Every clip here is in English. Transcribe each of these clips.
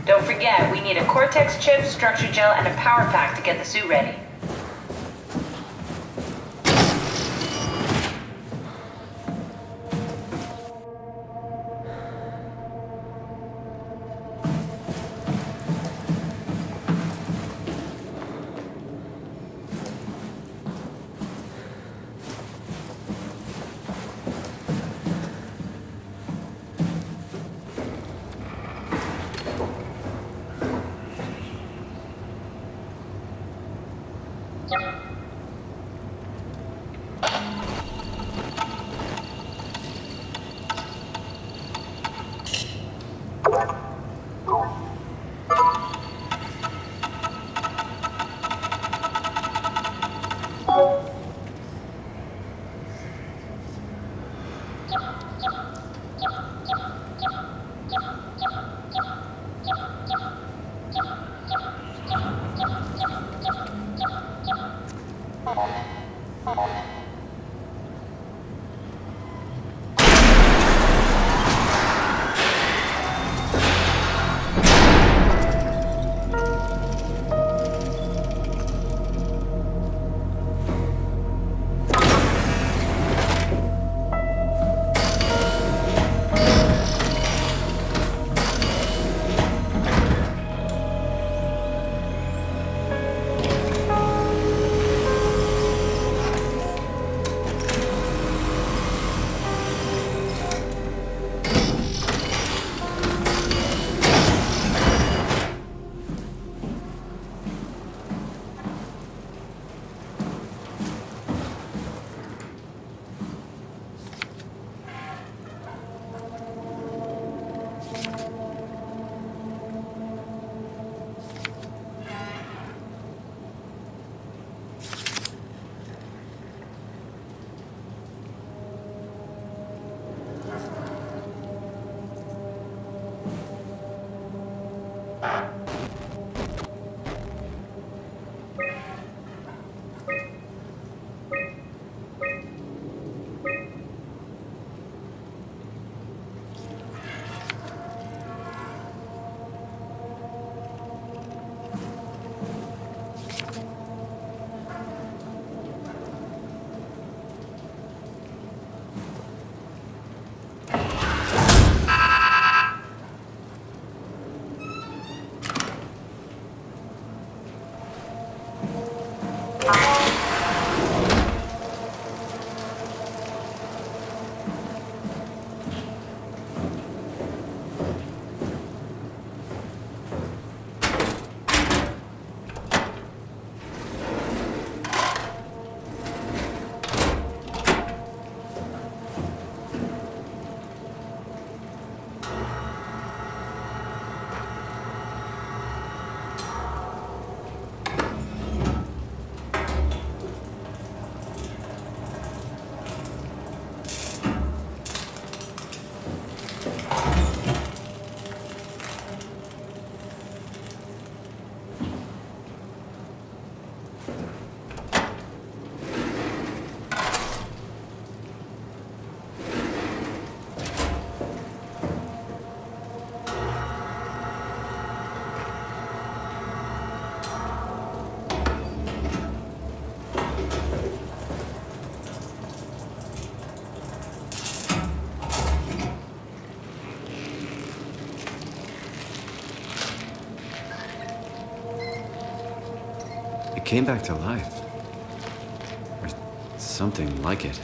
Don't forget, we need a Cortex chip, structure gel, and a power pack to get the suit ready. It came back to life. Or something like it.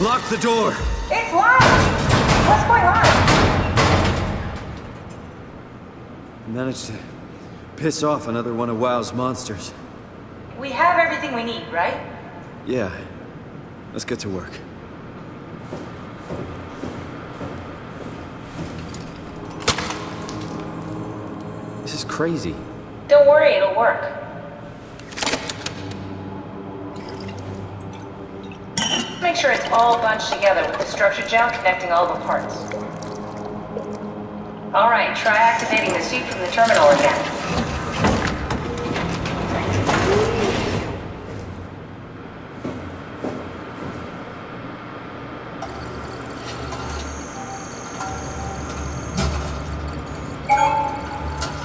Lock the door! It's locked! What's going on? I managed to piss off another one of WoW's monsters. We have everything we need, right? Yeah. Let's get to work. This is crazy. Don't worry, it'll work. Make sure it's all bunched together with the structure gel connecting all the parts. Alright, try activating the suit from the terminal again.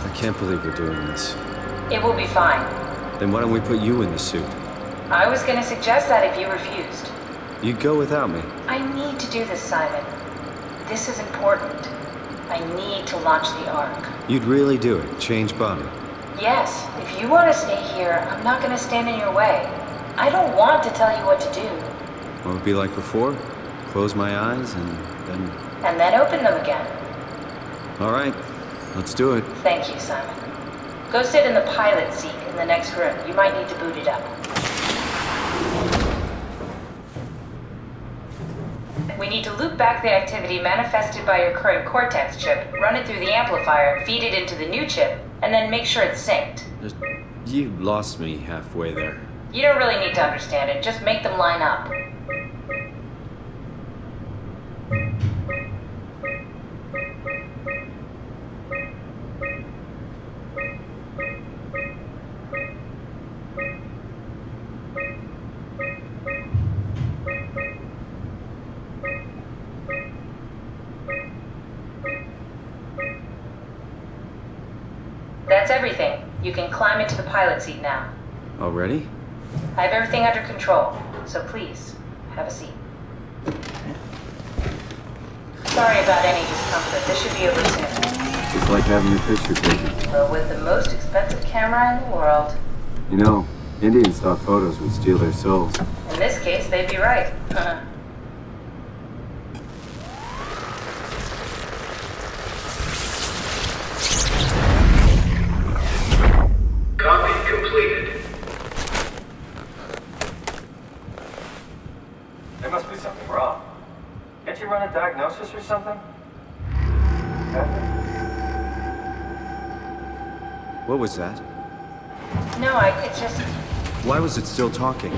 I can't believe we're doing this. It will be fine. Then why don't we put you in the suit? I was gonna suggest that if you refused. You'd go without me. I need to do this, Simon. This is important. I need to launch the Ark. You'd really do it? Change body? Yes, if you want to stay here, I'm not gonna stand in your way. I don't want to tell you what to do. What would it be like before? Close my eyes and then... And then open them again. All right, let's do it. Thank you, Simon. Go sit in the pilot seat in the next room. You might need to boot it up. We need to loop back the activity manifested by your current Cortex chip, run it through the amplifier, feed it into the new chip, and then make sure it's synced. You lost me halfway there. You don't really need to understand it, just make them line up. That's everything. You can climb into the pilot seat now. Already? I have everything under control, so please, have a seat. Sorry about any discomfort. This should be over soon. It's like having your picture taken. Well, with the most expensive camera in the world. You know, Indian stock photos would steal their souls. In this case, they'd be right. Copy completed. There must be something wrong. Can't you run a diagnosis or something? What was that? No, it's just... Why was it still talking?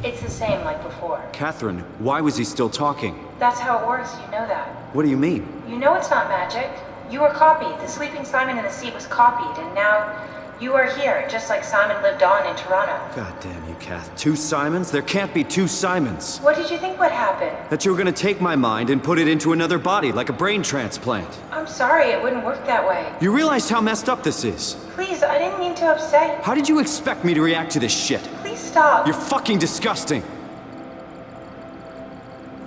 It's the same like before. Catherine, why was he still talking? That's how it works, you know that. What do you mean? You know it's not magic. You were copied. The sleeping Simon in the seat was copied, and now you are here, just like Simon lived on in Toronto. God damn you, Kath. 2 Simons? There can't be 2 Simons. What did you think would happen? That you were gonna take my mind and put it into another body, like a brain transplant. I'm sorry, it wouldn't work that way. You realized how messed up this is? Please, I didn't mean to upset you. How did you expect me to react to this shit? Please stop. You're fucking disgusting.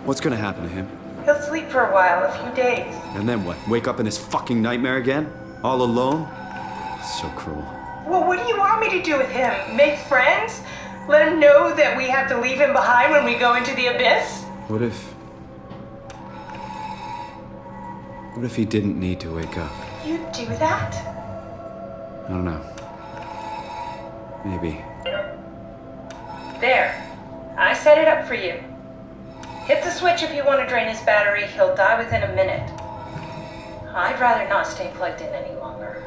What's gonna happen to him? He'll sleep for a while, a few days. And then what? Wake up in this fucking nightmare again? All alone? So cruel. Well, what do you want me to do with him? Make friends? Let him know that we have to leave him behind when we go into the abyss? What if he didn't need to wake up? You'd do that? I don't know. Maybe. There. I set it up for you. Hit the switch if you want to drain his battery. He'll die within a minute. I'd rather not stay plugged in any longer.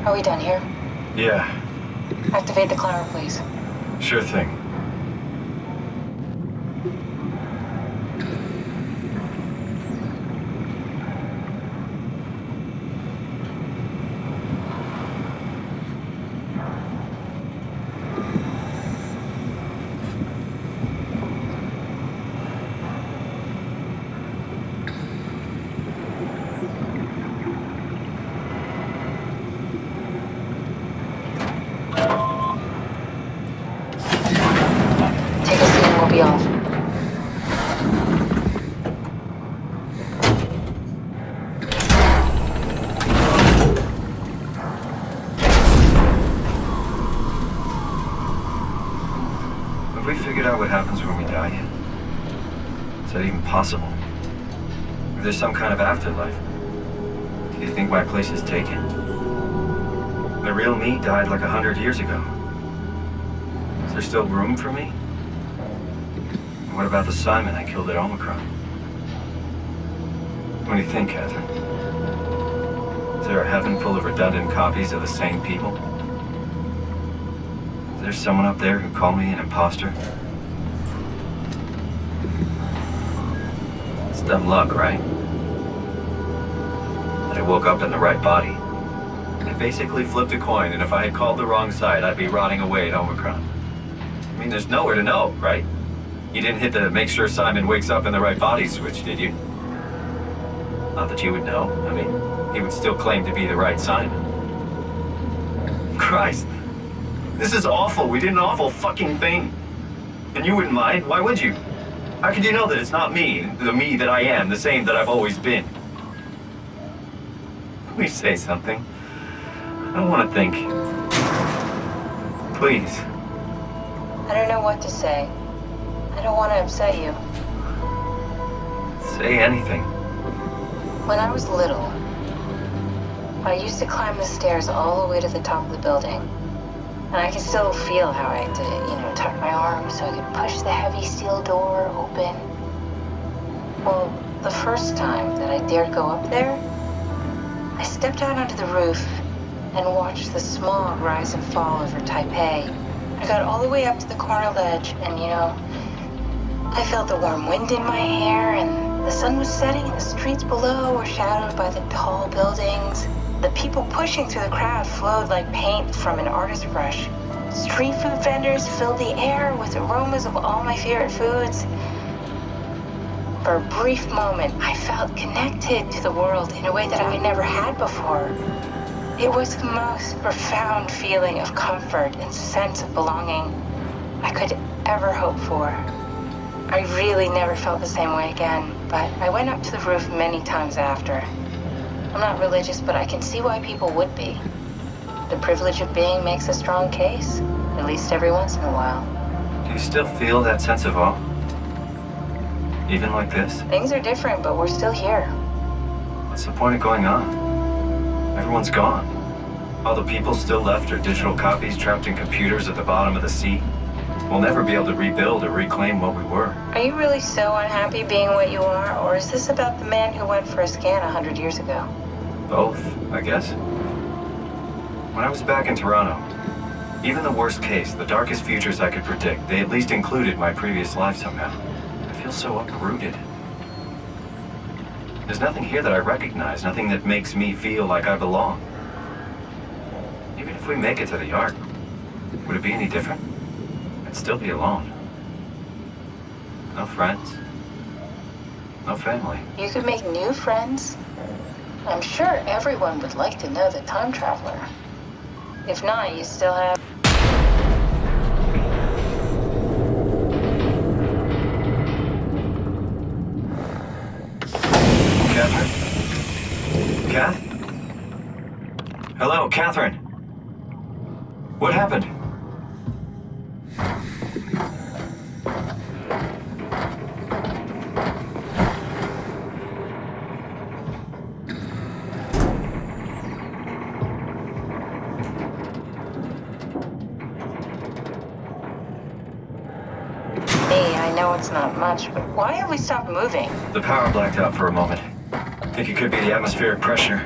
Are we done here? Yeah, Activate the climber, please. sure thing. Take a seat and we'll be off. Have we figured out what happens when we die yet? Is that even possible? If there's some kind of afterlife, do you think my place is taken? The real me died like 100 years ago. Is there still room for me? And what about the Simon I killed at Omicron? What do you think, Catherine? Is there a heaven full of redundant copies of the same people? Is there someone up there who called me an imposter? It's dumb luck, right? That I woke up in the right body. I basically flipped a coin, and if I had called the wrong side, I'd be rotting away at Omicron. I mean, there's nowhere to know, right? You didn't hit the make sure Simon wakes up in the right body switch, did you? Not that you would know. I mean, he would still claim to be the right Simon. Christ. This is awful. We did an awful fucking thing. And you wouldn't mind? Why would you? How could you know that it's not me, the me that I am, the same that I've always been? Please say something. I don't want to think. Please. I don't know what to say. I don't want to upset you. Say anything. When I was little, I used to climb the stairs all the way to the top of the building. And I can still feel how I had to, tuck my arms so I could push the heavy steel door open. Well, the first time that I dared go up there, I stepped out onto the roof and watched the smog rise and fall over Taipei. I got all the way up to the corner ledge and, I felt the warm wind in my hair and the sun was setting and the streets below were shadowed by the tall buildings. The people pushing through the crowd flowed like paint from an artist's brush. Street food vendors filled the air with aromas of all my favorite foods. For a brief moment, I felt connected to the world in a way that I never had before. It was the most profound feeling of comfort and sense of belonging I could ever hope for. I really never felt the same way again, but I went up to the roof many times after. I'm not religious, but I can see why people would be. The privilege of being makes a strong case, at least every once in a while. Do you still feel that sense of awe? Even like this? Things are different, but we're still here. What's the point of going on? Everyone's gone. All the people still left are digital copies trapped in computers at the bottom of the sea. We'll never be able to rebuild or reclaim what we were. Are you really so unhappy being what you are, or is this about the man who went for a scan 100 years ago? Both, I guess. When I was back in Toronto, even the worst case, the darkest futures I could predict, they at least included my previous life somehow. I feel so uprooted. There's nothing here that I recognize, nothing that makes me feel like I belong. Even if we make it to the Ark, would it be any different? I'd still be alone. No friends. No family. You could make new friends. I'm sure everyone would like to know the time traveler. If not, you still have... Catherine? Kath? Hello, Catherine. What happened? I know it's not much, but why have we stopped moving? The power blacked out for a moment. Think it could be the atmospheric pressure.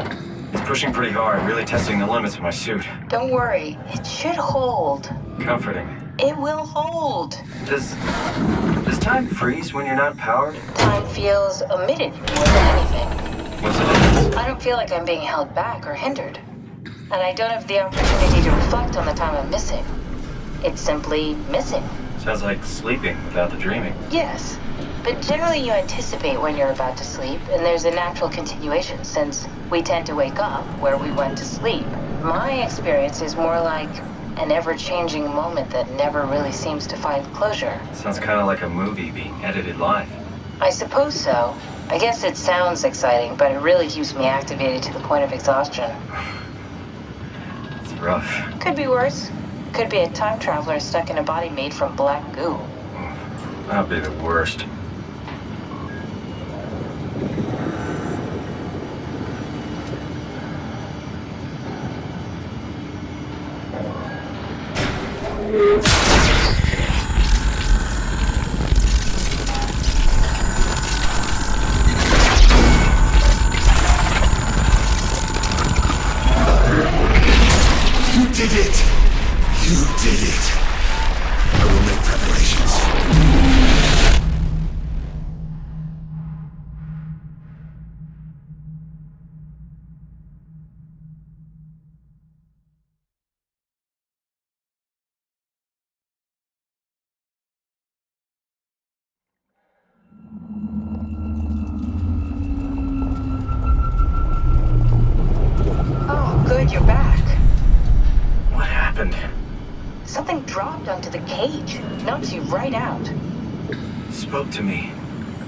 It's pushing pretty hard, really testing the limits of my suit. Don't worry, it should hold. Comforting. It will hold. Does time freeze when you're not powered? Time feels omitted more than anything. What's the difference? I don't feel like I'm being held back or hindered. And I don't have the opportunity to reflect on the time I'm missing. It's simply missing. Sounds like sleeping without the dreaming. Yes, but generally you anticipate when you're about to sleep, and there's a natural continuation since we tend to wake up where we went to sleep. My experience is more like an ever-changing moment that never really seems to find closure. Sounds kind of like a movie being edited live. I suppose so. I guess it sounds exciting, but it really keeps me activated to the point of exhaustion. It's rough. Could be worse. Could be a time traveler stuck in a body made from black goo. That'd be the worst. You did it! You did it! I will make preparations. Oh, good, you're back. What happened? Something dropped onto the cage. Knocks you right out. It spoke to me.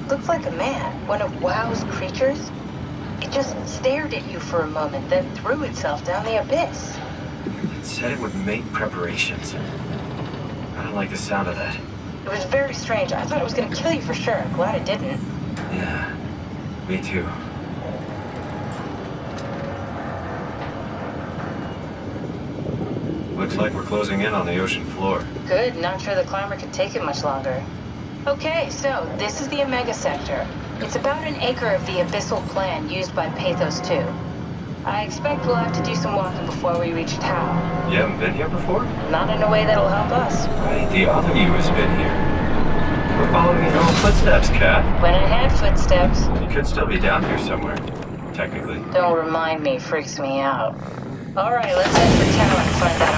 Looked like a man, one of WoW's creatures. It just stared at you for a moment, then threw itself down the abyss. It said it would make preparations. I don't like the sound of that. It was very strange. I thought it was gonna kill you for sure. I'm glad it didn't. Yeah, me too. Looks like we're closing in on the ocean floor. Good, not sure the climber could take it much longer. Okay, so this is the Omega Sector. It's about an acre of the abyssal plan used by Pathos 2. I expect we'll have to do some walking before we reach Tau. You haven't been here before? Not in a way that'll help us. Wait, the other you has been here. We're following your own footsteps, Kat. When I had footsteps, You could still be down here somewhere, technically. don't remind me, freaks me out. Alright, let's head for Tau and find that